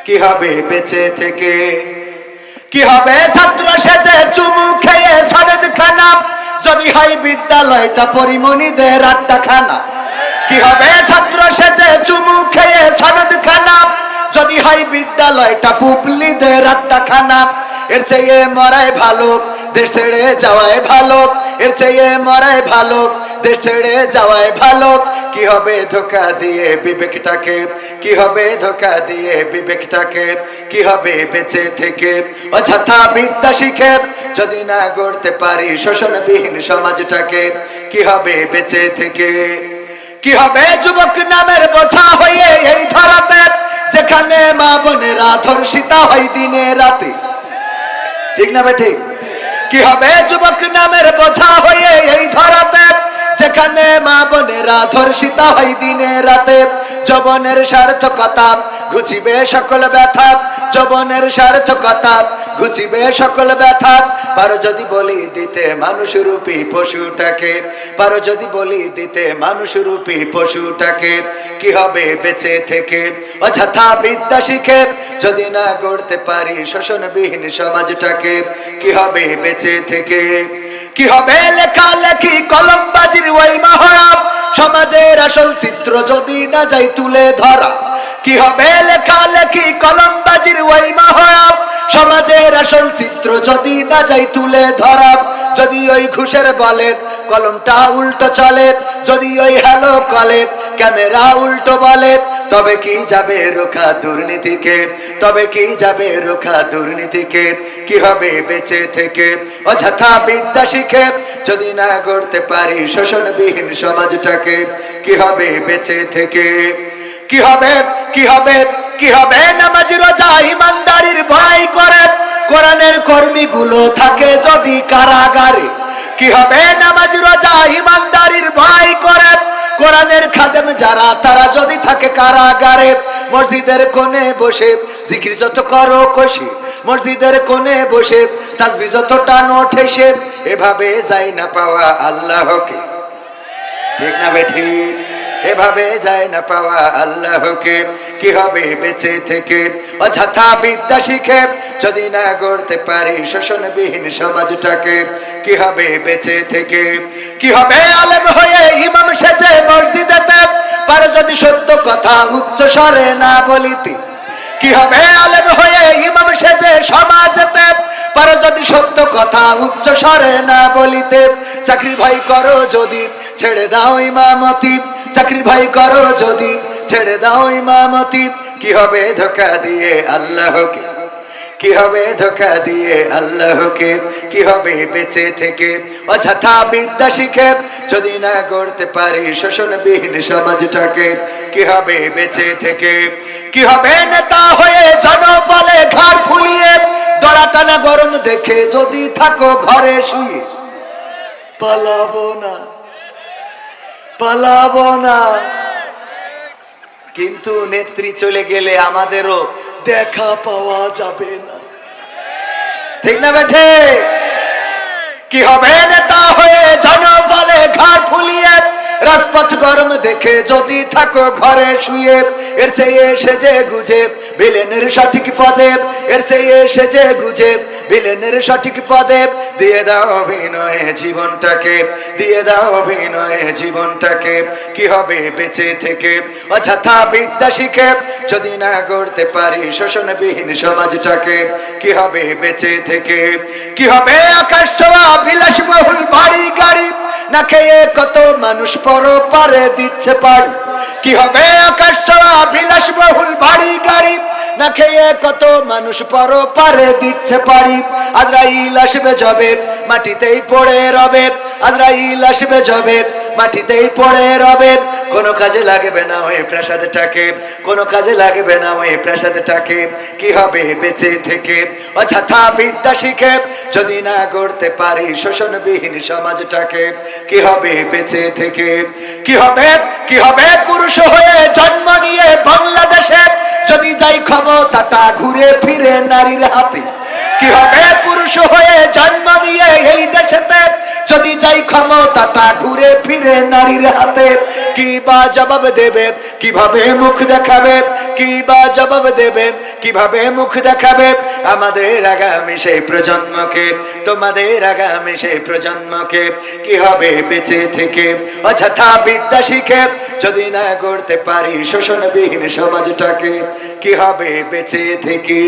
কি হবে বেঁচে থেকে? কি হবে ছাত্র সেজে চুমু খেয়ে সনদ খানা, যদি হয় বিদ্যালয়টা পরিমণিদের আড্ডাখানা। কি হবে ছাত্র সেজে চুমু খেয়ে সনদ খানা, যদি হয় বিদ্যালয়টা পুবলিদের আড্ডাখানা। এর চেয়ে মরাই ভালো দেশ ছেড়ে যাওয়াই ভালো, এর চেয়ে মরাই ভালো দেশ ছেড়ে যাওয়াই ভালো। কি হবে ধোঁকা দিয়ে বিবেকটাকে, কি হবে ধোঁকা দিয়ে বিবেকটাকে? কি হবে বেঁচে থেকে অযথা বিদ্যা শিখে, যদি না গড়তে পারি শোষণবিহীন সমাজটাকে? কি হবে বেঁচে থেকে? কি হবে যুবক নামের বোঝা হয়ে এই ধরাতে, যেখানে মা বোনেরা ধর্ষিতা হয় দিনে রাতে? ঠিক না বে ঠিক? কি হবে যুবক নামের বোঝা হয়ে এই ধরাতে, যেখানে মা বোনেরা ধর্ষিতা হয় দিনে রাতে? যৌবনের সার্থকতা ঘুচিবে সকল ব্যথা, যৌবনের সার্থকতা ঘুচিবে সকল ব্যথা। পারো যদি বলি দিতে মানুষরূপী পশুটাকে, পারো যদি বলি দিতে মানুষরূপী পশুটাকে? কি হবে বেঁচে থেকে অযথা বিদ্যা শিখে, যদি না গড়তে পারি শোষণবিহীন সমাজটাকে? কি হবে বেঁচে থেকে? কি হবে লেখালেখি কলমবাজির ওই মহড়া, সমাজের আসল চিত্র যদি না যাই তুলে ধরা? কি হবে লেখালেখি কলমবাজির ওই মহড়া, সমাজের আসল চিত্র যদি না যাই তুলে ধরা? যদি ওই ঘুষের বলে কলমটা উল্টো চলে, যদি ওই হ্যালো কলে ক্যামেরা উল্টো বলে, তবে কি যাবে রোখা দুর্নীতিকে? তবে কি যাবে রোখা দুর্নীতিকে? কি হবে বেঁচে থেকে অযথা বিদ্যা শিখে, যদি না গড়তে পারি শোষণবিহীন সমাজটাকে? কি হবে বেঁচে থেকে? কি হবে, কি হবে, কি হবে নামাজি রোজা ইমানদারির ভয় করে, কোরআনের কর্মীগুলো থাকে যদি কারাগারে? কি হবে নামাজি রোজা ইমানদারির ভয় করে, কোরআনের খাদেম যারা তারা যদি থাকে কারাগারে? মসজিদের কোণে বসে জিকির যত করো কষে, মসজিদের কোণে বসে তাসবিহ যত টানো ঠেসে, এভাবে যায় না পাওয়া আল্লাহকে? ঠিক না বেঠি? এভাবে যায় না পাওয়া আল্লাহকে। কি হবে বেঁচে থেকে অযথা বিদ্যা শিখে, যদি না গড়তে পারি শোষণবিহীন সমাজটাকে? কি হবে বেঁচে থেকে? কি হবে আলেম হয়ে ইমাম সেজে মসজিদেতে, পারে যদি সত্য কথা উচ্চ স্বরে না বলিতে? কি হবে আলেম হয়ে ইমাম সেজে সমাজেতে, পারে যদি সত্য কথা উচ্চ স্বরে না বলিতে? চাকরি ভাই করো যদি ছেড়ে দাও ইমামতি, চাকরি ভাই করো যদি ছেড়ে দাও ইমামতি। কি হবে ধোঁকা দিয়ে আল্লাহকে? কি হবে ধোঁকা দিয়ে আল্লাহকে? কি হবে বেঁচে থেকে অযথা বিদ্যা শিখে, যদি না গড়তে পারি শোষণবিহীন সমাজটাকে? কি হবে বেঁচে থেকে? কি হবে নেতা হয়ে জনবলে ঘাড় ফুলিয়ে, দড়া টানা গরম দেখে যদি থাকো ঘরে শুয়ে? পালাবো না, পালাবো না, কিন্তু নেত্রী চলে গেলে আমাদেরও দেখা পাওয়া যাবে না। ঠিক না বেঠে? কি হবে নেতা হয়ে জনবলে ঘাড় ফুলিয়ে, রাজপথ গরম দেখে যদি থাকো ঘরে শুয়ে? এর চেয়ে সেজে গুজে ভিলেনের সঠিক পদে, এর চেয়ে সেজে গুজে ভিলেনের সঠিক পদে দিয়ে দাও অভিনয়ে জীবনটাকে, দিয়ে দাও অভিনয়ে জীবনটাকে। কি হবে বেঁচে থেকে অযথা বিদ্যা শিখে, যদি না গড়তে পারি শোষণবিহীন সমাজটাকে? কি হবে বেঁচে থেকে? কি হবে আকাশ ছোঁয়া বিলাসবহুল বাড়ি গাড়ি, না খেয়ে কত মানুষ পরপারে দিচ্ছে পাড়ি? কি হবে আকাশ ছোঁয়া বিলাসবহুল বাড়ি গাড়ি, না খেয়ে কত মানুষ পরপারে দিচ্ছে পাড়ি? আজরাইল আসবে যবে মাটিতেই পড়ে রবে, আজরাইল আসবে যবে মাটিতেই পড়ে রবে। কোনো কাজে লাগবে না ওই প্রাসাদটাকে, কোনো কাজে লাগবে না ওই প্রাসাদটাকে। কি হবে বেঁচে থেকে অযথা বিদ্যা শিখে, যদি না গড়তে পারি শোষণবিহীন সমাজটাকে? কি হবে বেঁচে থেকে? কি হবে, কি হবে পুরুষ হয়ে জন্ম নিয়ে বাংলাদেশে, যদি যাই ক্ষমতাটা ঘুরে ফিরে নারীর হাতে? কি হবে পুরুষ হয়ে জন্ম নিয়ে এই দেশেতে, যদি যাই ক্ষমতাটা ঘুরে ফিরে নারীর হাতে? কি বা জবাব দেবে, কিভাবে মুখ দেখাবে, কি বা জবাব দেবে, কিভাবে মুখ দেখাবে আমাদের আগামী সেই প্রজন্মকে, তোমাদের আগামী সেই প্রজন্মকে? কি হবে বেঁচে থেকে অযথা বিদ্যা শিখে যদি না গড়তে পারি শোষণবিহীন সমাজটাকে? কি হবে বেঁচে থেকে?